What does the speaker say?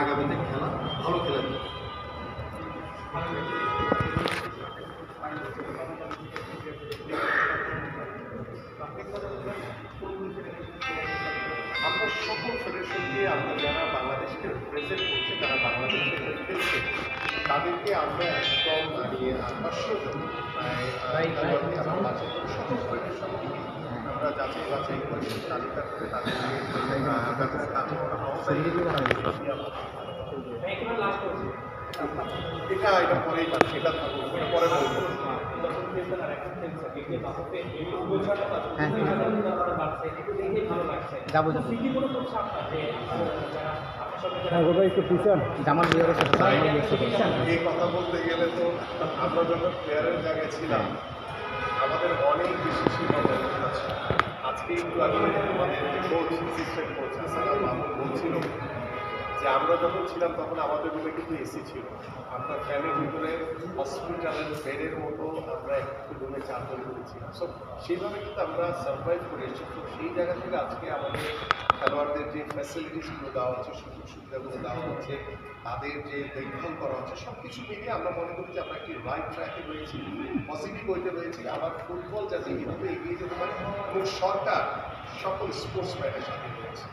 আগামীতে খেলা ভালো খেলা দেবে। আমরা সকল ফেডারেশনকে আমরা যারা বাংলাদেশকে রিপ্রেজেন্ট করছে, যারা বাংলাদেশে খেলছে, তাদেরকে আমরা একদম নিয়ে 800 জন সকল ফেডারেশন আমরা যাচাই বাছাই করে তালিকা করে তাদেরকে এটা পরেই সেটা থাকুক, এটা পরে বলবো। যাবো একটু পিছন জামাল এই কথা বলতে গেলে তো আমরা যখন প্লেয়ারের জায়গায় ছিলাম আমাদের অনেক বেশি সীমাবদ্ধতা আছে। আজকে একটু আগে আমাদের কোচ অ্যাসিস্ট্যান্ট কোচ মামুন বলছিল যে আমরা যখন ছিলাম তখন আমাদের রুমে কিন্তু এসি ছিল, আমরা ফ্যানের ভিতরে হসপিটালের বেডের মতো আমরা একটু রুমে চারজন করেছিলাম। সো সেইভাবে কিন্তু আমরা সার্ভাইভ করে এসেছি। তো সেই জায়গা থেকে আজকে আমাদের খেলোয়াড়দের যে ফ্যাসিলিটিসগুলো দেওয়া হচ্ছে, সুযোগ সুবিধাগুলো দেওয়া হচ্ছে, তাদের যে দেখভাল করা হচ্ছে, সব কিছু মিলিয়ে আমরা মনে করি যে আমরা একটি রাইট ট্র্যাকে রয়েছি, পজিটিভ ওয়েতে রয়েছি। আবার ফুটবল যাতে এইভাবে এগিয়ে যেতে পারে এবং সরকার সকল স্পোর্টসম্যানের সাথে রয়েছে।